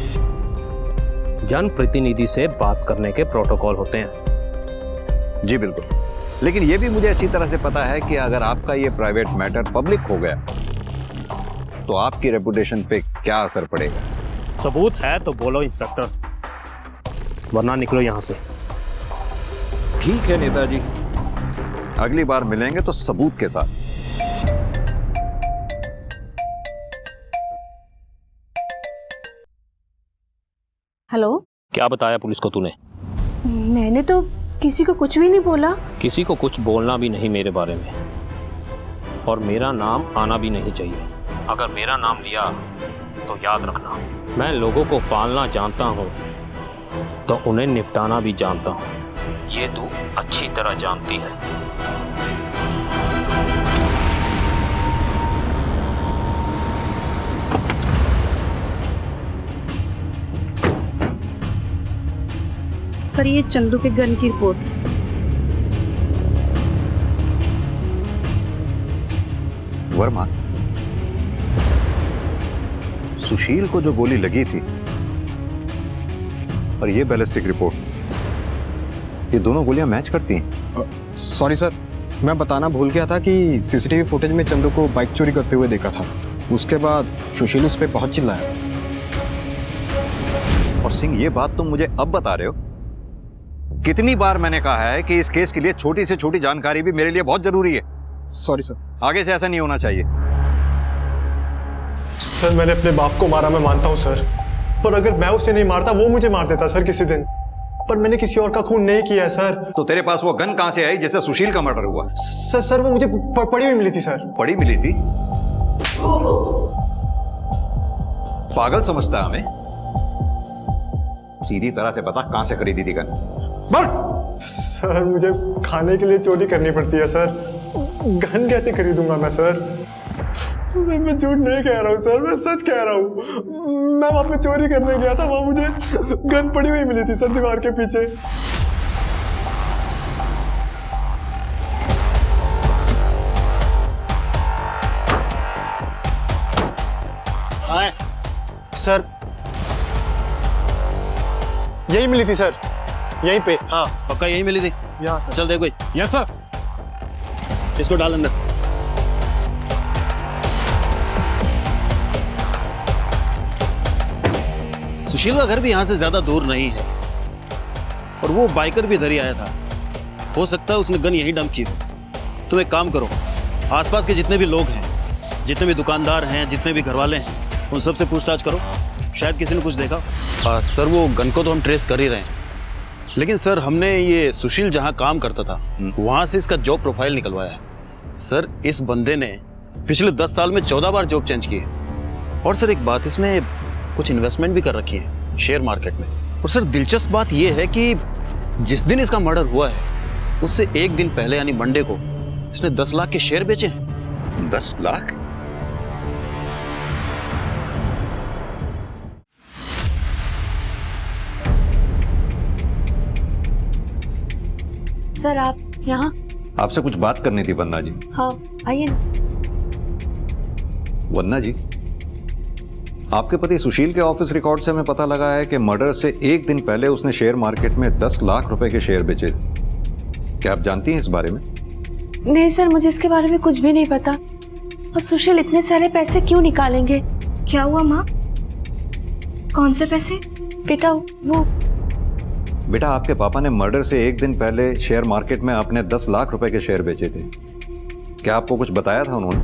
G: जनप्रतिनिधि से बात करने के प्रोटोकॉल होते हैं।
K: जी बिल्कुल, लेकिन यह भी मुझे अच्छी तरह से पता है कि अगर आपका ये प्राइवेट मैटर पब्लिक हो गया तो आपकी रेपुटेशन पे क्या असर पड़ेगा।
G: सबूत है तो बोलो इंस्पेक्टर, वरना निकलो यहां से।
K: ठीक है नेताजी, अगली बार मिलेंगे तो सबूत के साथ।
O: हेलो,
G: क्या बताया पुलिस को तूने?
O: मैंने तो किसी को कुछ भी नहीं बोला।
G: किसी को कुछ बोलना भी नहीं मेरे बारे में, और मेरा नाम आना भी नहीं चाहिए। अगर मेरा नाम लिया तो याद रखना, मैं लोगों को पालना जानता हूँ तो उन्हें निपटाना भी जानता हूँ। ये तू अच्छी तरह जानती है।
J: सर, ये चंदू के गन की रिपोर्ट।
K: वर्मा, सुशील को जो गोली लगी थी और ये बैलिस्टिक रिपोर्ट, ये दोनों गोलियां मैच करती हैं।
S: सॉरी सर, मैं बताना भूल गया था कि सीसीटीवी फुटेज में चंदू को बाइक चोरी करते हुए देखा था। उसके बाद सुशील उस पर बहुत चिल्लाया।
K: और सिंह, ये बात तुम मुझे अब बता रहे हो? कितनी बार मैंने कहा है कि इस केस के लिए छोटी से छोटी जानकारी भी मेरे लिए बहुत जरूरी है।
S: सॉरी सर,
K: आगे से ऐसा नहीं होना चाहिए।
B: सर, मैंने अपने बाप को मारा, मैं मानता हूँ सर, पर अगर मैं उसे नहीं मारता वो मुझे मार देता सर किसी दिन। पर मैंने किसी और का खून नहीं किया है सर।
K: तो तेरे पास वो गन कहां से आई जिससे सुशील का मर्डर हुआ?
B: सर वो मुझे पड़ी हुई मिली थी सर।
K: पड़ी मिली थी? पागल समझता है हमें? सीधी तरह से बता कहां से खरीदी थी गन।
B: सर, मुझे खाने के लिए चोरी करनी पड़ती है सर, गन कैसे खरीदूंगा मैं सर? मैं झूठ नहीं कह रहा हूँ सर, मैं सच कह रहा हूँ। मैं वहां पे चोरी करने गया था, वहां मुझे गन पड़ी हुई मिली थी सर दीवार के पीछे। सर, यही मिली थी सर, यहीं पे।
F: हाँ पक्का यही मिली थी। चल देखो।
S: Yes sir.
F: इसको डाल अंदर। सुशील का घर भी यहाँ से ज्यादा दूर नहीं है, और वो बाइकर भी इधर ही आया था। हो सकता है उसने गन यहीं डंप की हो। तुम एक काम करो, आसपास के जितने भी लोग हैं, जितने भी दुकानदार हैं, जितने भी घरवाले हैं, उन सबसे पूछताछ करो, शायद किसी ने कुछ देखा। सर वो गन को तो हम ट्रेस कर ही रहे हैं, लेकिन सर हमने ये सुशील जहाँ काम करता था वहाँ से इसका जॉब प्रोफाइल निकलवाया है। सर इस बंदे ने पिछले 10 साल में 14 बार जॉब चेंज की है। और सर एक बात, इसने कुछ इन्वेस्टमेंट भी कर रखी है शेयर मार्केट में। और सर दिलचस्प बात यह है कि जिस दिन इसका मर्डर हुआ है उससे एक दिन पहले यानी मंडे को इसने 10 लाख के शेयर बेचे।
K: 10 लाख?
C: सर आप यहाँ?
K: आपसे कुछ बात करनी थी वन्ना जी।
C: हाँ आइए ना।
K: वन्ना जी, आपके पति सुशील के ऑफिस रिकॉर्ड से हमें पता लगा है कि मर्डर से एक दिन पहले उसने शेयर मार्केट में 10 लाख रुपए के शेयर बेचे थे। क्या आप जानती हैं इस बारे में?
C: नहीं सर, मुझे इसके बारे में कुछ भी नहीं पता। और सुशील इतने सारे पैसे क्यों निकालेंगे?
E: क्या हुआ माँ? कौन से पैसे?
K: बेटा आपके पापा ने मर्डर से एक दिन पहले शेयर मार्केट में अपने 10 लाख रुपए के शेयर बेचे थे। क्या आपको कुछ बताया था उन्होंने?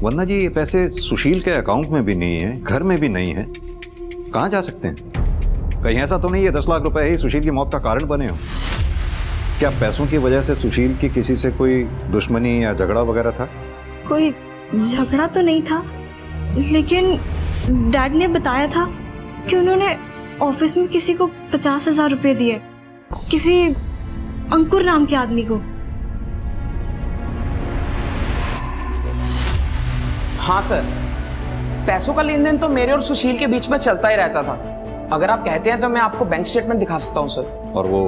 K: वरना जी ये पैसे सुशील के अकाउंट में भी नहीं है, घर में भी नहीं है, कहाँ जा सकते हैं? कहीं ऐसा तो नहीं है 10 लाख रुपए ही सुशील की मौत का कारण बने हो? क्या पैसों की वजह से सुशील की किसी से कोई दुश्मनी या झगड़ा वगैरह था?
C: कोई झगड़ा तो नहीं था, लेकिन डैड ने बताया था कि उन्होंने ऑफिस में किसी को 50,000 रुपए दिए, किसी अंकुर नाम के आदमी को।
H: हाँ सर, पैसों का लेन देन तो मेरे और सुशील के बीच में चलता ही रहता था। अगर आप कहते हैं तो मैं आपको बैंक स्टेटमेंट दिखा सकता हूँ सर।
K: और वो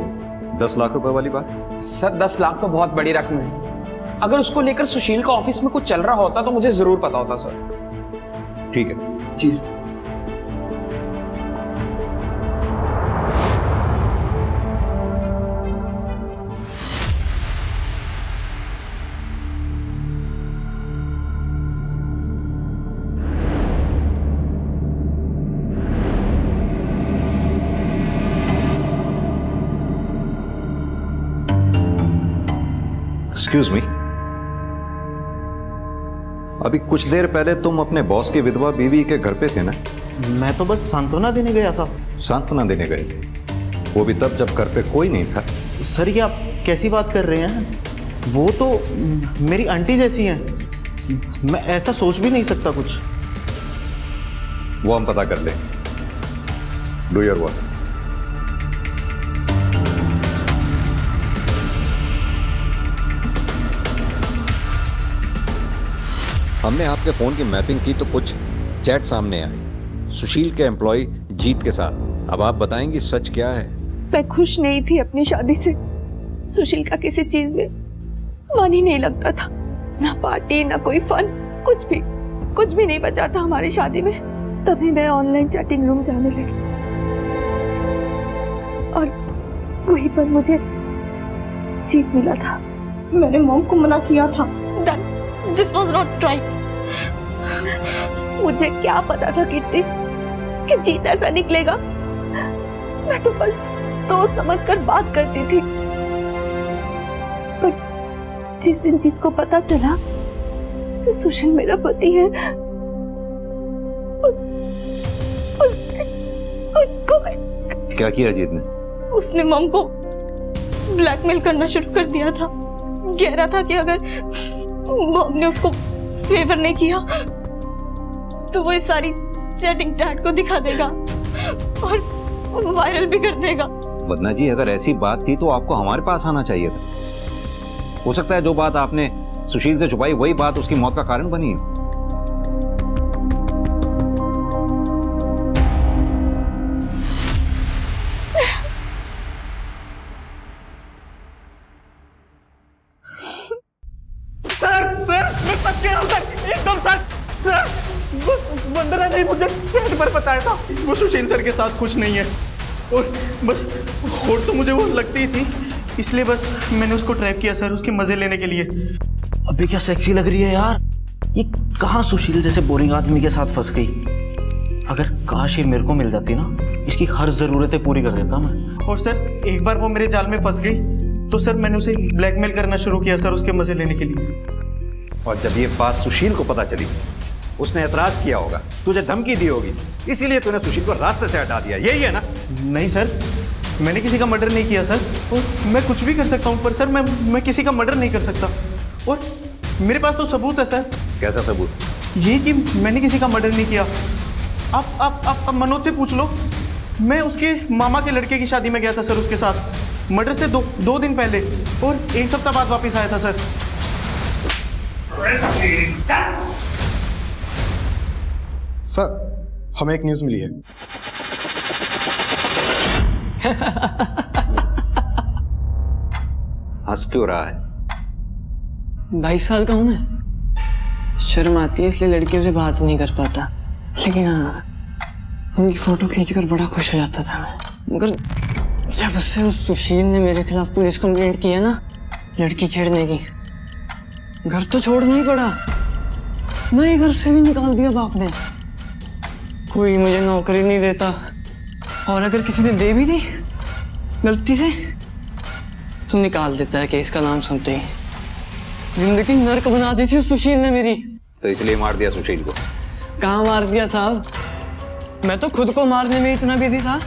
K: 10 लाख रुपए वाली बात?
H: सर 10 लाख तो बहुत बड़ी रकम है। अगर उसको लेकर सुशील का ऑफिस में कुछ चल रहा होता तो मुझे जरूर पता होता सर।
K: ठीक है
H: जी।
K: एक्सक्यूज मी, अभी कुछ देर पहले तुम अपने बॉस की विधवा बीवी के घर पे थे ना?
U: मैं तो बस सांत्वना देने गया था।
K: सांत्वना देने गए थे? वो भी तब जब घर पे कोई नहीं था।
U: सर ये आप कैसी बात कर रहे हैं? वो तो मेरी आंटी जैसी हैं, मैं ऐसा सोच भी नहीं सकता कुछ।
K: वो हम पता कर लें। Do your work. हमने आपके फोन की मैपिंग की तो कुछ चैट सामने आई सुशील के एम्प्लॉय जीत के साथ। अब आप बताएंगी सच क्या है?
C: मैं खुश नहीं थी अपनी शादी से। सुशील का किसी चीज में मन ही नहीं लगता था, ना पार्टी ना कोई फन, कुछ भी नहीं बचा था हमारी शादी में। तभी मैं ऑनलाइन चैटिंग रूम जाने लगी और वहीं पर मुझे जीत मिला था। मैंने मॉम को मना किया था, दिस वाज नॉट राइट। मुझे क्या पता था कितनी कि जीत ऐसा निकलेगा। मैं तो बस दोस्त समझकर बात करती थी, पर जिस दिन जीत को पता चला कि सुशील मेरा पति है, उसको
K: क्या किया जीत ने?
C: उसने मॉम को ब्लैकमेल करना शुरू कर दिया था। कह रहा था कि अगर मॉम ने उसको फेवर नहीं किया तो वो इस सारी चैटिंग डैड को दिखा देगा और वायरल भी कर देगा।
K: वदना जी अगर ऐसी बात थी तो आपको हमारे पास आना चाहिए था। हो सकता है जो बात आपने सुशील से छुपाई वही बात उसकी मौत का कारण बनी है।
U: सर मैं सच कह रहा हूं सर, एकदम सच। सर वंदना ने मुझे चैट पर बताया था वो सुशील सर के साथ खुश नहीं है और बस और तो मुझे वो लगती ही थी, इसलिए बस मैंने उसको ट्रैप किया सर, उसके मजे लेने के लिए।
Q: अबे क्या सेक्सी लग रही है यार, ये कहाँ सुशील जैसे बोरिंग आदमी के साथ फंस गई। अगर काश ये मेरे को मिल जाती ना, इसकी हर जरूरतें पूरी कर देता मैं।
U: और सर एक बार वो मेरे जाल में फंस गई तो सर मैंने उसे ब्लैकमेल करना शुरू किया सर, उसके मजे लेने के लिए।
K: और जब ये बात सुशील को पता चली उसने ऐतराज किया होगा, तुझे धमकी दी होगी, इसीलिए तूने सुशील को रास्ते से हटा दिया, यही है ना?
U: नहीं सर, मैंने किसी का मर्डर नहीं किया सर, और मैं कुछ भी कर सकता हूँ पर सर मैं किसी का मर्डर नहीं कर सकता। और मेरे पास तो सबूत है सर।
K: कैसा सबूत?
U: ये कि मैंने किसी का मर्डर नहीं किया। आप मनोज से पूछ लो, मैं उसके मामा के लड़के की शादी में गया था सर उसके साथ, मर्डर से दो दिन पहले, और 1 सप्ताह बाद वापस आया था सर।
S: सर हमें एक न्यूज़ मिली है।
K: हंस क्यों रहा है?
R: 22 साल का हूं मैं, शर्म आती है इसलिए लड़कियों से बात नहीं कर पाता, लेकिन हाँ उनकी फोटो खींचकर बड़ा खुश हो जाता था मैं। मगर जब उससे उस सुशील ने मेरे खिलाफ पुलिस कंप्लेंट किया ना लड़की छेड़ने की, घर तो छोड़ना ही पड़ा, नए घर से भी निकाल दिया बाप ने। कोई मुझे नौकरी नहीं देता, और अगर किसी ने दे भी दी गलती से तो निकाल देता है केस का नाम सुनते ही। जिंदगी नर्क बना दी थी उस सुशील ने मेरी।
K: तो इसलिए मार दिया सुशील को।
R: कहाँ मार दिया साहब? मैं तो खुद को मारने में इतना बिजी था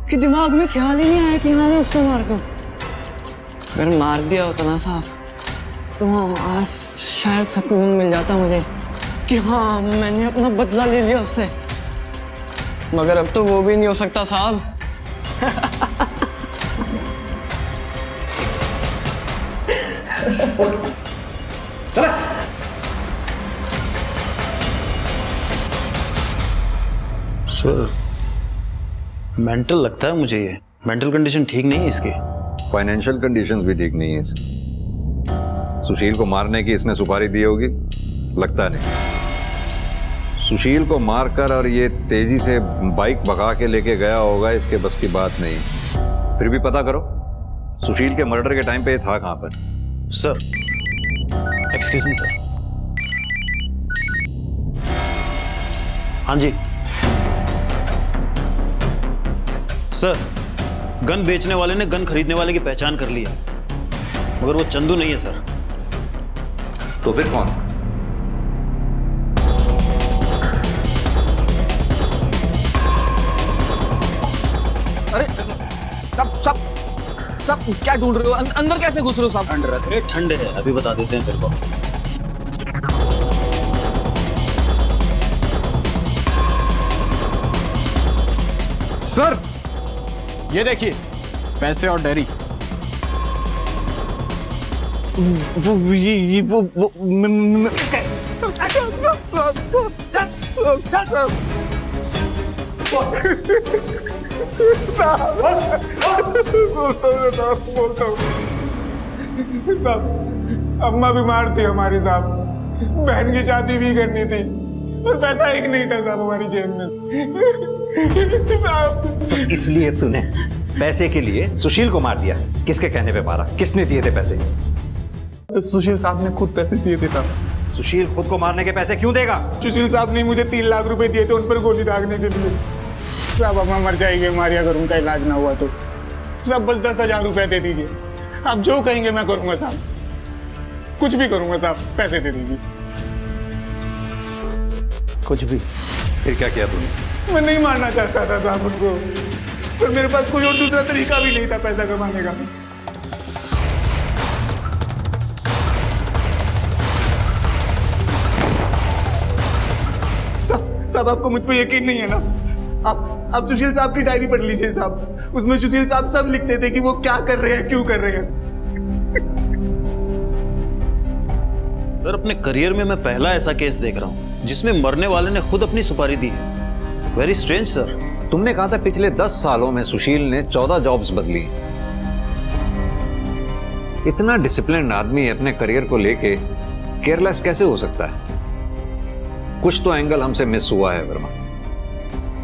R: कि दिमाग में ख्याल ही नहीं आया कि हाँ मैं उसको मार दूं। अगर मार दिया होता ना साहब तो आज शायद सुकून मिल जाता मुझे कि हाँ मैंने अपना बदला ले लिया उससे, मगर अब तो वो भी नहीं हो सकता साहब।
F: सर मेंटल लगता है मुझे, ये मेंटल कंडीशन ठीक नहीं है इसकी।
K: फाइनेंशियल कंडीशंस भी ठीक नहीं है इसकी। सुशील को मारने की इसने सुपारी दी होगी, लगता नहीं। सुशील को मारकर और ये तेजी से बाइक भगा के लेके गया होगा, इसके बस की बात नहीं। फिर भी पता करो सुशील के मर्डर के टाइम पे ये था कहां पर।
F: Sir excuse me sir. हाँ जी सर, गन बेचने वाले ने गन खरीदने वाले की पहचान कर ली है, मगर वो चंदू नहीं है सर।
K: तो फिर कौन?
Q: अरे सब क्या ढूंढ रहे हो? अंदर कैसे घुस रहे हो साहब?
F: अरे ठंडे है, अभी बता देते हैं तेरे को।
S: सर ये देखिए पैसे और डायरी।
B: अम्मा बीमार थी हमारी साहब, बहन की शादी भी करनी थी और पैसा एक नहीं था साहब हमारी जेब में साहब।
K: तो इसलिए तूने पैसे के लिए सुशील को मार दिया? किसके कहने पे मारा? किसने दिए थे पैसे?
B: सुशील साहब ने खुद पैसे दिए थे साहब।
K: सुशील खुद को मारने के पैसे क्यों देगा?
B: सुशील साहब ने मुझे 3 लाख रुपए दिए थे उन पर गोली दागने के लिए साहब। अम्मा मर जाएगी हमारी अगर उनका इलाज ना हुआ तो साहब। बस 10,000 रुपए दे दीजिए, आप जो कहेंगे मैं करूंगा साहब, कुछ भी करूंगा साहब, पैसे दे दीजिए।
K: कुछ भी? फिर क्या किया तूने?
B: मैं नहीं मारना चाहता था साहब उनको, पर मेरे पास कोई और दूसरा तरीका भी नहीं था पैसा कमाने का। साहब आपको मुझ पे यकीन नहीं है ना? आप सुशील साहब की डायरी पढ़ लीजिए साहब, उसमें सुशील साहब सब लिखते थे कि वो क्या कर रहे हैं, क्यों कर रहे हैं।
F: सर अपने करियर में मैं पहला ऐसा केस देख रहा हूं जिसमें मरने वाले ने खुद अपनी सुपारी दी है। Very strange sir.
K: तुमने कहा था पिछले 10 सालों में सुशील ने 14 जॉब्स बदली। इतना डिसिप्लिन आदमी अपने करियर को लेके केयरलेस कैसे हो सकता है? कुछ तो एंगल हमसे मिस हुआ है वर्मा,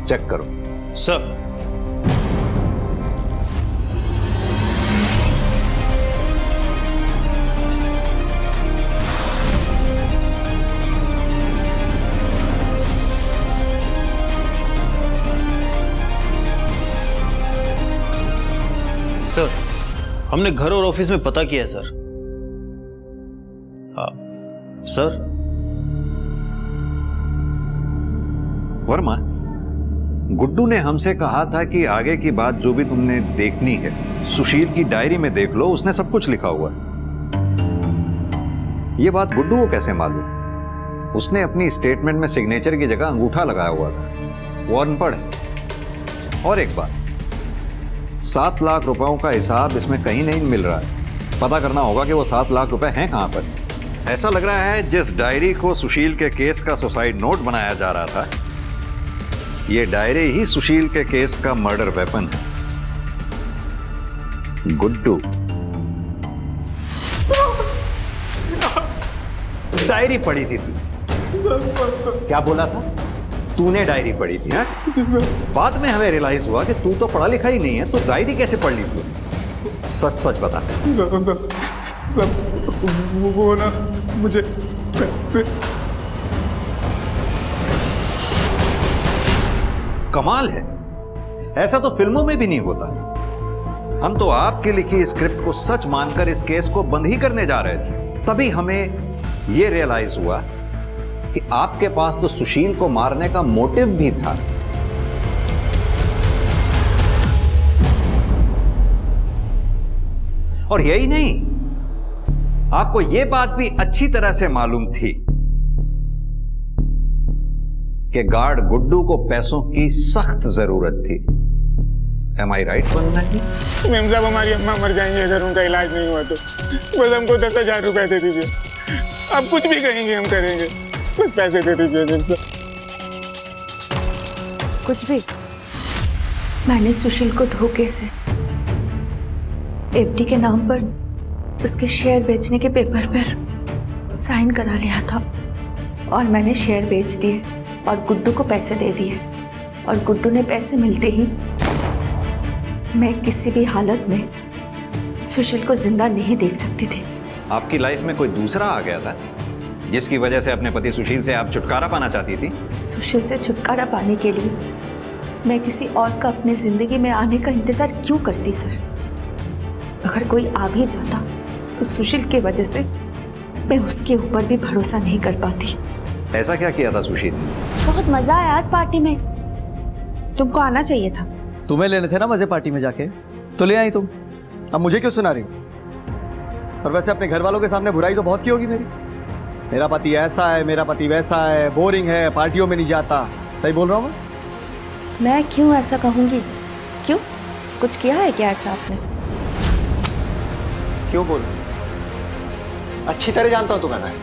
K: चेक करो।
F: सर सर हमने घर और ऑफिस में पता किया है सर। सर
K: वर्मा, गुड्डू ने हमसे कहा था कि आगे की बात जो भी तुमने देखनी है सुशील की डायरी में देख लो, उसने सब कुछ लिखा हुआ है। ये बात गुड्डू को कैसे मालूम? उसने अपनी स्टेटमेंट में सिग्नेचर की जगह अंगूठा लगाया हुआ था। वो अनपढ़ है। और एक बात, 7 लाख रुपयों का हिसाब इसमें कहीं नहीं मिल रहा है। पता करना होगा कि वो 7 लाख रुपए हैं कहां पर। ऐसा लग रहा है जिस डायरी को सुशील के केस का सुसाइड नोट बनाया जा रहा था, ये डायरी ही सुशील के केस का मर्डर वेपन है। गुड्डू, डायरी पढ़ी थी तू? क्या बोला था? तूने डायरी पढ़ी थी? हाँ? बाद में हमें रियलाइज हुआ कि तू तो पढ़ा लिखा ही नहीं है, तो डायरी कैसे पढ़ ली तू? सच सच बता।
B: सब वो ना मुझे पैसे।
K: कमाल है, ऐसा तो फिल्मों में भी नहीं होता। हम तो आपकी लिखी स्क्रिप्ट को सच मानकर इस केस को बंद ही करने जा रहे थे, तभी हमें यह रियलाइज हुआ कि आपके पास तो सुशील को मारने का मोटिव भी था। और यही नहीं, आपको यह बात भी अच्छी तरह से मालूम थी कि गार्ड गुड्डू को पैसों की सख्त जरूरत थी। Am I right Vandana ji?
U: मेम साहब, हमारी अम्मा मर जाएंगी अगर उनका इलाज नहीं हुआ तो। बस हमको 10,000 रुपए दे दीजिए। आप कुछ भी कहेंगे हम करेंगे, बस पैसे दे दीजिए मेम साहब।
C: कुछ भी? मैंने सुशील को धोखे से एफडी के नाम पर उसके शेयर बेचने के पेपर पर साइन करा लिया था और मैंने शेयर बेच दिए और गुड्डू को पैसे दे दिए। और गुड्डू ने पैसे मिलते ही मैं किसी भी हालत में सुशील को जिंदा नहीं देख सकती थी।
K: आपकी लाइफ में कोई दूसरा आ गया था जिसकी वजह से अपने पति सुशील से आप छुटकारा पाना चाहती थी?
C: सुशील से छुटकारा पाने के लिए मैं किसी और का अपने जिंदगी में आने का इंतजार क्यों करती सर? अगर कोई आ भी जाता तो सुशील की वजह से मैं उसके ऊपर भी भरोसा नहीं कर पाती।
K: ऐसा क्या किया था सुशील ने?
C: बहुत मजा आया आज पार्टी में, तुमको आना चाहिए था।
Q: तुम्हें लेने थे ना मजे पार्टी में जाके, तो ले आई तुम। अब मुझे क्यों सुना रही हो? और वैसे अपने घर वालों के सामने बुराई तो बहुत की होगी मेरी। मेरा पति ऐसा है, मेरा पति वैसा है, बोरिंग है, पार्टियों में नहीं जाता। सही बोल रहा हूँ
C: मैं क्यों ऐसा कहूंगी? क्यों, कुछ किया है क्या ऐसा आपने?
Q: क्यों बोल? अच्छी तरह जानता हूं तुम्हें मैं।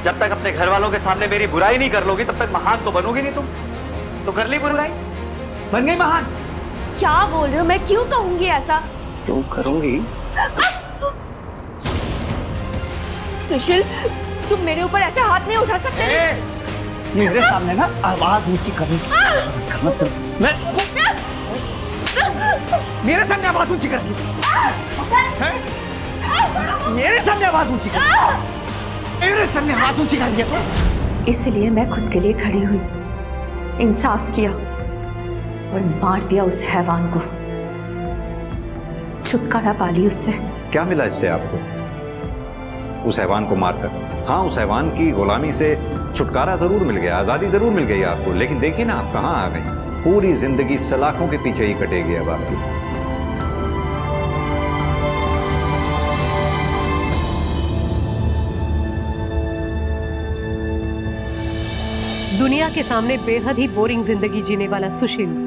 Q: जब तक अपने घर वालों के सामने मेरी बुराई नहीं कर लोगी तब तक महान तो बनोगी नहीं तुम। तो कर ली बुराई, बन गई महान।
C: क्या बोल रहे हो? मैं क्यों कहूंगी ऐसा?
Q: क्यों करूंगी?
C: सुशील, तुम मेरे ऊपर ऐसे हाथ नहीं उठा सकते।
Q: मेरे सामने ना आवाज ऊंची करनी मैं मेरे सामने आवाज ऊंची करनी, मेरे सामने आवाज ऊंची करनी, मेरे सामने आवाज ऊंची करनी है।
C: इसलिए मैं खुद के लिए खड़ी हुई, इंसाफ किया और मार दिया उस हैवान को। छुटकारा पा ली उससे।
K: क्या मिला इससे आपको उस हैवान को मारकर? हाँ, उस हैवान की गुलामी से छुटकारा जरूर मिल गया, आजादी जरूर मिल गई आपको, लेकिन देखिए ना आप कहाँ आ गए। पूरी जिंदगी सलाखों के पीछे ही कटेगी अब आपकी।
A: दुनिया के सामने बेहद ही बोरिंग जिंदगी जीने वाला सुशील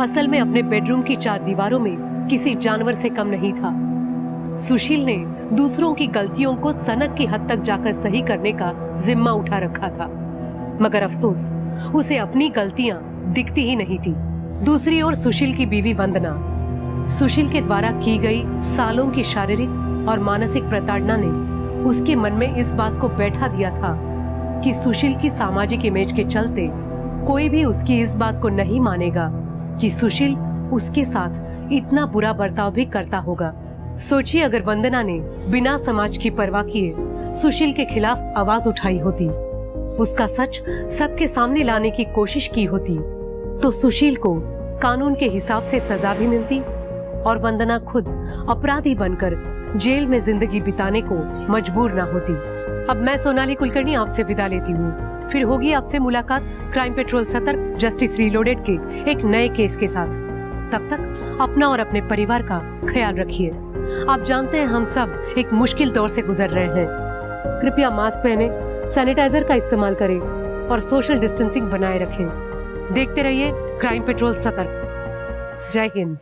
A: असल में अपने बेडरूम की 4 दीवारों में किसी जानवर से कम नहीं था। सुशील ने दूसरों की गलतियों को सनक की हद तक जाकर सही करने का जिम्मा उठा रखा था, मगर अफसोस उसे अपनी गलतियां दिखती ही नहीं थी। दूसरी ओर सुशील की बीवी वंदना, सुशील के द्वारा की गई सालों की शारीरिक और मानसिक प्रताड़ना ने उसके मन में इस बात को बैठा दिया था कि सुशील की सामाजिक इमेज के चलते कोई भी उसकी इस बात को नहीं मानेगा कि सुशील उसके साथ इतना बुरा बर्ताव भी करता होगा। सोचिए अगर वंदना ने बिना समाज की परवाह किए सुशील के खिलाफ आवाज उठाई होती, उसका सच सबके सामने लाने की कोशिश की होती, तो सुशील को कानून के हिसाब से सजा भी मिलती और वंदना खुद अपराधी बनकर जेल में जिंदगी बिताने को मजबूर ना होती। अब मैं सोनाली कुलकर्णी आपसे विदा लेती हूँ। फिर होगी आपसे मुलाकात क्राइम पेट्रोल सतर्क जस्टिस रीलोडेड के एक नए केस के साथ। तब तक अपना और अपने परिवार का ख्याल रखिए। आप जानते हैं हम सब एक मुश्किल दौर से गुजर रहे हैं। कृपया मास्क पहने, सैनिटाइजर का इस्तेमाल करें और सोशल डिस्टेंसिंग बनाए रखें। देखते रहिए क्राइम पेट्रोल सतर्क। जय हिंद।